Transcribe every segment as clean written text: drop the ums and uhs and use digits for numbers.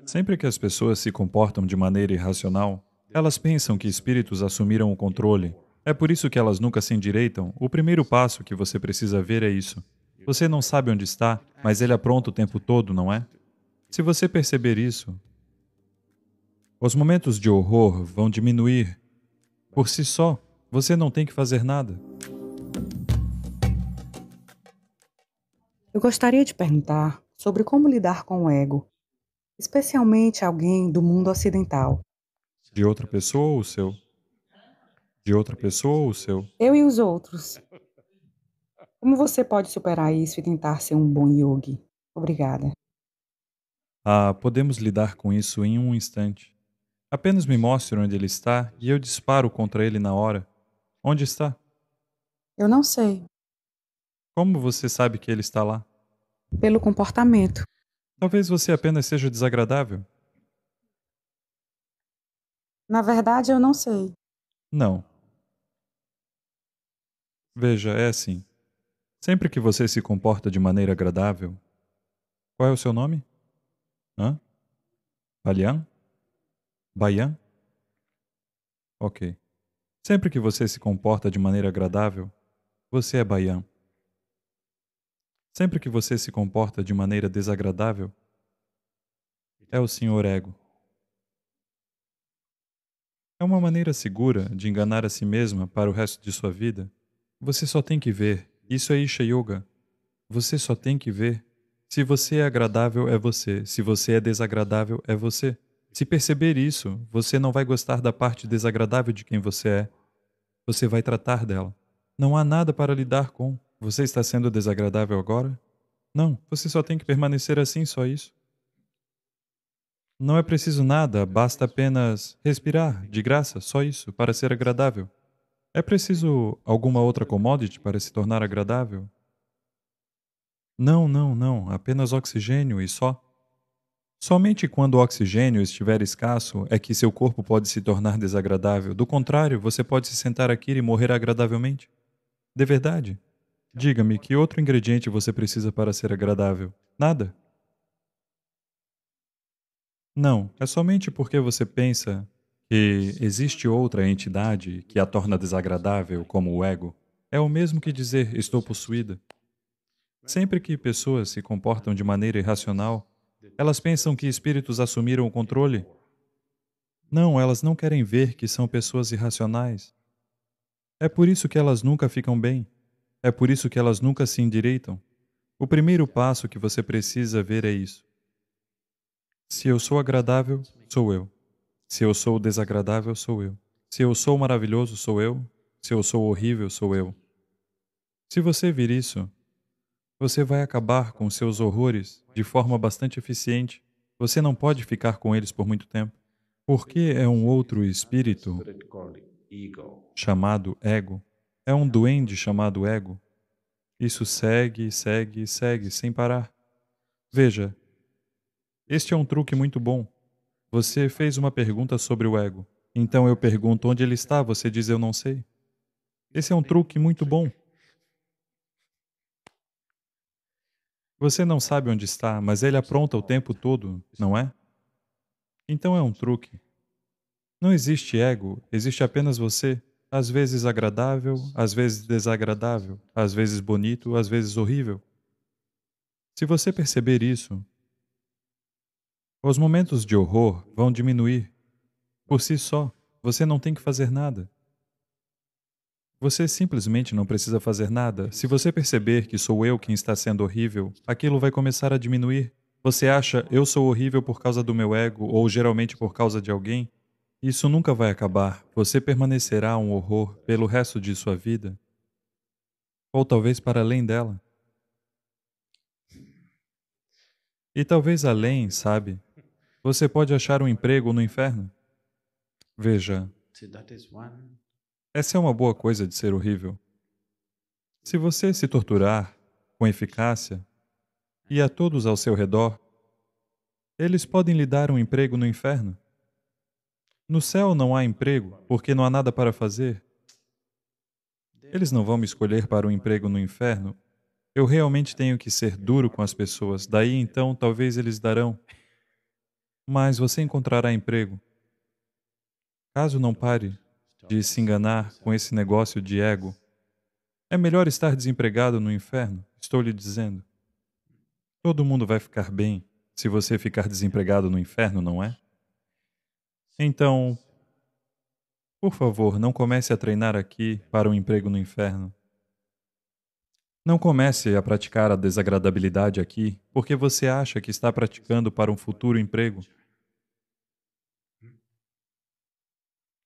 Sempre que as pessoas se comportam de maneira irracional, elas pensam que espíritos assumiram o controle. É por isso que elas nunca se endireitam. O primeiro passo que você precisa ver é isso. Você não sabe onde está, mas ele apronta o tempo todo, não é? Se você perceber isso, os momentos de horror vão diminuir. Por si só, você não tem que fazer nada. Eu gostaria de perguntar sobre como lidar com o ego, especialmente alguém do mundo ocidental. De outra pessoa ou o seu? De outra pessoa ou o seu? Eu e os outros. Como você pode superar isso e tentar ser um bom yogi? Obrigada. Ah, podemos lidar com isso em um instante. Apenas me mostre onde ele está e eu disparo contra ele na hora. Onde está? Eu não sei, Como você sabe que ele está lá? pelo comportamento. Talvez você apenas seja desagradável. Na verdade, eu não sei. Não. Veja, é assim. Sempre que você se comporta de maneira agradável. Qual é o seu nome? Hã? Balian? Bayan? Ok. Sempre que você se comporta de maneira agradável, você é Bayan. Sempre que você se comporta de maneira desagradável, é o Senhor Ego. É uma maneira segura de enganar a si mesma para o resto de sua vida. Você só tem que ver. Isso é Isha Yoga. Você só tem que ver. Se você é agradável, é você. Se você é desagradável, é você. Se perceber isso, você não vai gostar da parte desagradável de quem você é. Você vai tratar dela. Não há nada para lidar com. Você está sendo desagradável agora? Não, você só tem que permanecer assim, só isso. Não é preciso nada, basta apenas respirar, de graça, só isso, para ser agradável. É preciso alguma outra commodity para se tornar agradável? Não, não, não, apenas oxigênio e só. Somente quando o oxigênio estiver escasso é que seu corpo pode se tornar desagradável. Do contrário, você pode se sentar aqui e morrer agradavelmente. De verdade. Diga-me, que outro ingrediente você precisa para ser agradável? Nada. Não, é somente porque você pensa que existe outra entidade que a torna desagradável, como o ego. É o mesmo que dizer estou possuída. Sempre que pessoas se comportam de maneira irracional, elas pensam que espíritos assumiram o controle. Não, elas não querem ver que são pessoas irracionais. É por isso que elas nunca ficam bem. É por isso que elas nunca se endireitam. O primeiro passo que você precisa ver é isso. Se eu sou agradável, sou eu. Se eu sou desagradável, sou eu. Se eu sou maravilhoso, sou eu. Se eu sou horrível, sou eu. Se você vir isso, você vai acabar com seus horrores de forma bastante eficiente. Você não pode ficar com eles por muito tempo. Porque é um outro espírito chamado ego. É um duende chamado ego. Isso segue, segue, segue, sem parar. Veja, este é um truque muito bom. Você fez uma pergunta sobre o ego. Então eu pergunto onde ele está, você diz eu não sei. Esse é um truque muito bom. Você não sabe onde está, mas ele apronta o tempo todo, não é? Então é um truque. Não existe ego, existe apenas você. Às vezes agradável, às vezes desagradável, às vezes bonito, às vezes horrível. Se você perceber isso, os momentos de horror vão diminuir. Por si só, você não tem que fazer nada. Você simplesmente não precisa fazer nada. Se você perceber que sou eu quem está sendo horrível, aquilo vai começar a diminuir. Você acha eu sou horrível por causa do meu ego ou geralmente por causa de alguém? Isso nunca vai acabar. Você permanecerá um horror pelo resto de sua vida, ou talvez para além dela. E talvez além, sabe? Você pode achar um emprego no inferno. Veja, essa é uma boa coisa de ser horrível. Se você se torturar com eficácia e a todos ao seu redor, eles podem lhe dar um emprego no inferno. No céu não há emprego, porque não há nada para fazer. Eles não vão me escolher para um emprego no inferno. Eu realmente tenho que ser duro com as pessoas. Daí então, talvez eles darão. mas você encontrará emprego. Caso não pare de se enganar com esse negócio de ego, é melhor estar desempregado no inferno, estou lhe dizendo. Todo mundo vai ficar bem se você ficar desempregado no inferno, não é? Então, por favor, não comece a treinar aqui para um emprego no inferno. Não comece a praticar a desagradabilidade aqui porque você acha que está praticando para um futuro emprego.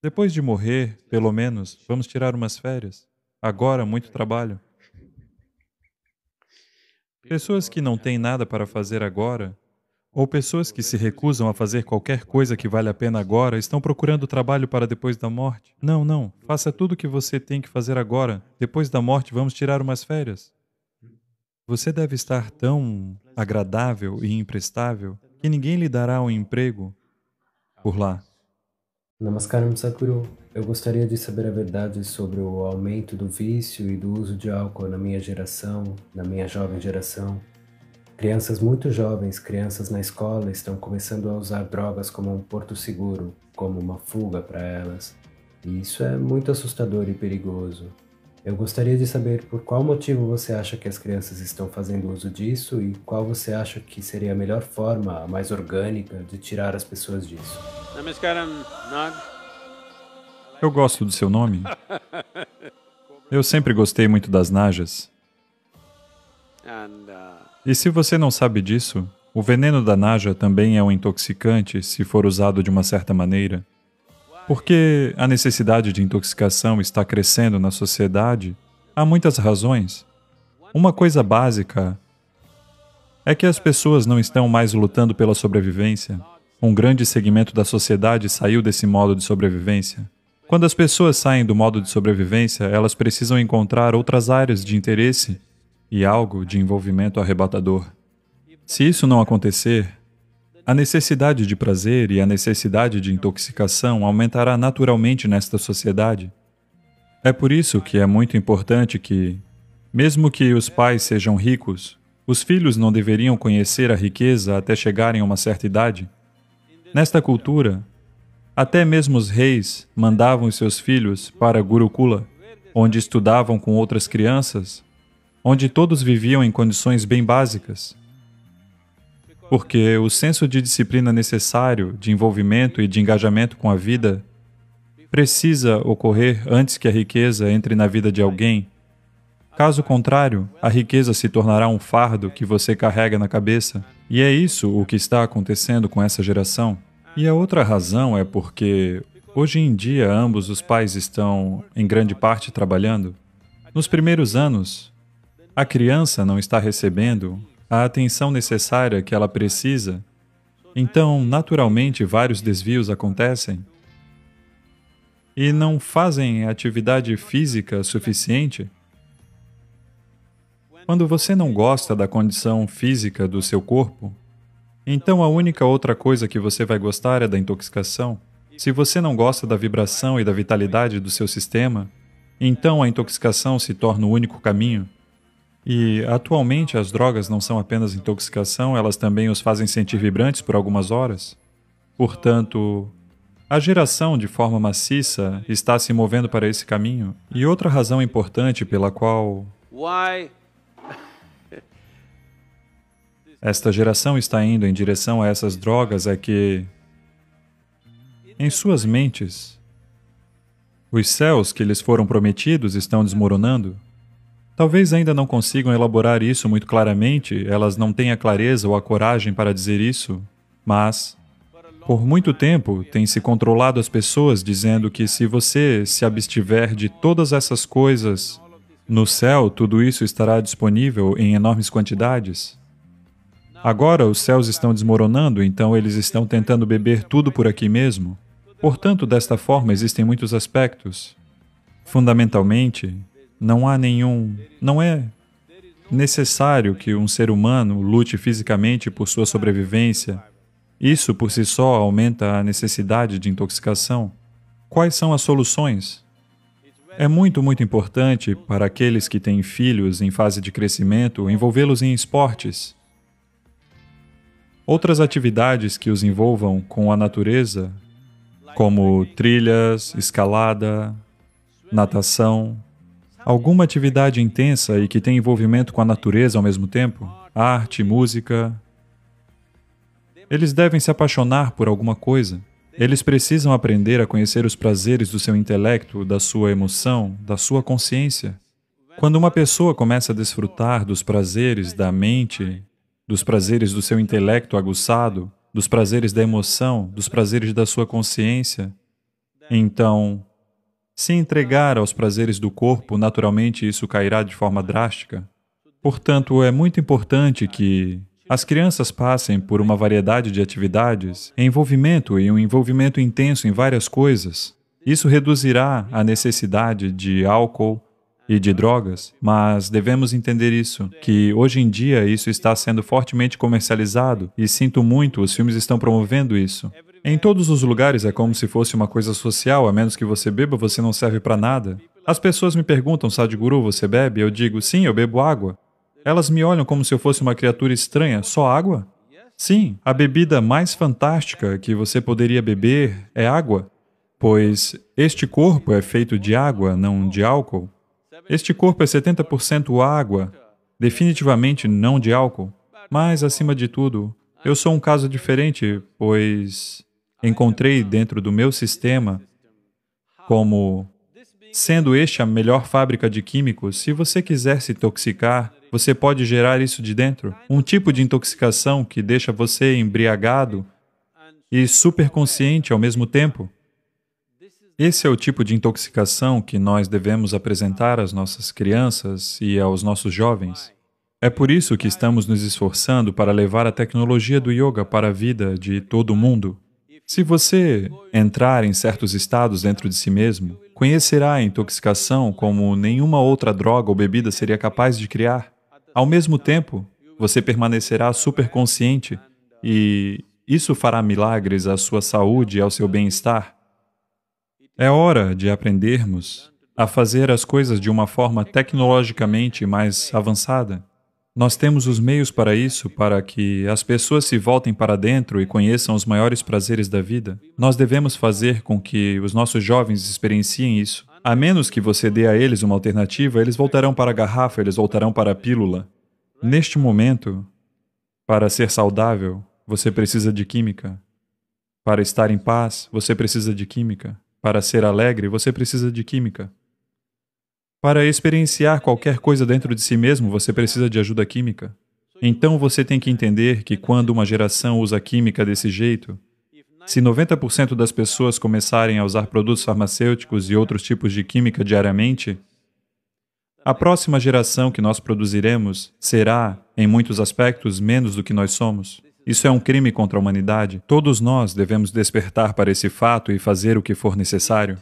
Depois de morrer, pelo menos, vamos tirar umas férias. Agora, muito trabalho. Pessoas que não têm nada para fazer agora, ou pessoas que se recusam a fazer qualquer coisa que vale a pena agora, estão procurando trabalho para depois da morte. Não, não. Faça tudo o que você tem que fazer agora. Depois da morte, vamos tirar umas férias. Você deve estar tão agradável e imprestável que ninguém lhe dará um emprego por lá. Namaskaram, Sadhguru. Eu gostaria de saber a verdade sobre o aumento do vício e do uso de álcool na minha geração, na minha jovem geração. Crianças muito jovens, crianças na escola, estão começando a usar drogas como um porto seguro, como uma fuga para elas. E isso é muito assustador e perigoso. Eu gostaria de saber por qual motivo você acha que as crianças estão fazendo uso disso e qual você acha que seria a melhor forma, a mais orgânica, de tirar as pessoas disso. Namaskaram, Nag. Eu gosto do seu nome. Eu sempre gostei muito das najas. E se você não sabe disso, o veneno da naja também é um intoxicante se for usado de uma certa maneira. Por que a necessidade de intoxicação está crescendo na sociedade? Há muitas razões. Uma coisa básica é que as pessoas não estão mais lutando pela sobrevivência. Um grande segmento da sociedade saiu desse modo de sobrevivência. Quando as pessoas saem do modo de sobrevivência, elas precisam encontrar outras áreas de interesse e algo de envolvimento arrebatador. Se isso não acontecer, a necessidade de prazer e a necessidade de intoxicação aumentará naturalmente nesta sociedade. É por isso que é muito importante que, mesmo que os pais sejam ricos, os filhos não deveriam conhecer a riqueza até chegarem a uma certa idade. Nesta cultura, até mesmo os reis mandavam os seus filhos para Gurukula, onde estudavam com outras crianças, onde todos viviam em condições bem básicas. Porque o senso de disciplina necessário, de envolvimento e de engajamento com a vida, precisa ocorrer antes que a riqueza entre na vida de alguém. Caso contrário, a riqueza se tornará um fardo que você carrega na cabeça. E é isso o que está acontecendo com essa geração. E a outra razão é porque, hoje em dia, ambos os pais estão, em grande parte, trabalhando. Nos primeiros anos, a criança não está recebendo a atenção necessária que ela precisa, então, naturalmente, vários desvios acontecem e não fazem atividade física suficiente. Quando você não gosta da condição física do seu corpo, então a única outra coisa que você vai gostar é da intoxicação. Se você não gosta da vibração e da vitalidade do seu sistema, então a intoxicação se torna o único caminho. E, atualmente, as drogas não são apenas intoxicação, elas também os fazem sentir vibrantes por algumas horas. Portanto, a geração, de forma maciça, está se movendo para esse caminho. E outra razão importante pela qual esta geração está indo em direção a essas drogas é que, em suas mentes, os céus que lhes foram prometidos estão desmoronando. Talvez ainda não consigam elaborar isso muito claramente, elas não têm a clareza ou a coragem para dizer isso, mas, por muito tempo, tem se controlado as pessoas dizendo que se você se abstiver de todas essas coisas, no céu tudo isso estará disponível em enormes quantidades. Agora os céus estão desmoronando, então eles estão tentando beber tudo por aqui mesmo. Portanto, desta forma existem muitos aspectos. Fundamentalmente, não é necessário que um ser humano lute fisicamente por sua sobrevivência. Isso por si só aumenta a necessidade de intoxicação. Quais são as soluções? É muito importante para aqueles que têm filhos em fase de crescimento envolvê-los em esportes. Outras atividades que os envolvam com a natureza, como trilhas, escalada, natação, alguma atividade intensa e que tem envolvimento com a natureza ao mesmo tempo, arte, música. Eles devem se apaixonar por alguma coisa. Eles precisam aprender a conhecer os prazeres do seu intelecto, da sua emoção, da sua consciência. Quando uma pessoa começa a desfrutar dos prazeres da mente, dos prazeres do seu intelecto aguçado, dos prazeres da emoção, dos prazeres da sua consciência, então, se entregar aos prazeres do corpo, naturalmente isso cairá de forma drástica. Portanto, é muito importante que as crianças passem por uma variedade de atividades, envolvimento e um envolvimento intenso em várias coisas. Isso reduzirá a necessidade de álcool e de drogas, mas devemos entender isso, que hoje em dia isso está sendo fortemente comercializado e sinto muito, os filmes estão promovendo isso. Em todos os lugares é como se fosse uma coisa social, a menos que você beba, você não serve para nada. As pessoas me perguntam, Sadhguru, você bebe? Eu digo, sim, eu bebo água. Elas me olham como se eu fosse uma criatura estranha, só água? Sim, a bebida mais fantástica que você poderia beber é água, pois este corpo é feito de água, não de álcool. Este corpo é 70% água, definitivamente não de álcool. Mas, acima de tudo, eu sou um caso diferente, pois encontrei dentro do meu sistema como sendo este a melhor fábrica de químicos. Se você quiser se intoxicar, você pode gerar isso de dentro. Um tipo de intoxicação que deixa você embriagado e superconsciente ao mesmo tempo. Esse é o tipo de intoxicação que nós devemos apresentar às nossas crianças e aos nossos jovens. É por isso que estamos nos esforçando para levar a tecnologia do yoga para a vida de todo mundo. Se você entrar em certos estados dentro de si mesmo, conhecerá a intoxicação como nenhuma outra droga ou bebida seria capaz de criar. Ao mesmo tempo, você permanecerá superconsciente e isso fará milagres à sua saúde e ao seu bem-estar. É hora de aprendermos a fazer as coisas de uma forma tecnologicamente mais avançada. Nós temos os meios para isso, para que as pessoas se voltem para dentro e conheçam os maiores prazeres da vida. Nós devemos fazer com que os nossos jovens experienciem isso. A menos que você dê a eles uma alternativa, eles voltarão para a garrafa, eles voltarão para a pílula. Neste momento, para ser saudável, você precisa de química. Para estar em paz, você precisa de química. Para ser alegre, você precisa de química. Para experienciar qualquer coisa dentro de si mesmo, você precisa de ajuda química. Então você tem que entender que quando uma geração usa química desse jeito, se 90% das pessoas começarem a usar produtos farmacêuticos e outros tipos de química diariamente, a próxima geração que nós produziremos será, em muitos aspectos, menos do que nós somos. Isso é um crime contra a humanidade. Todos nós devemos despertar para esse fato e fazer o que for necessário.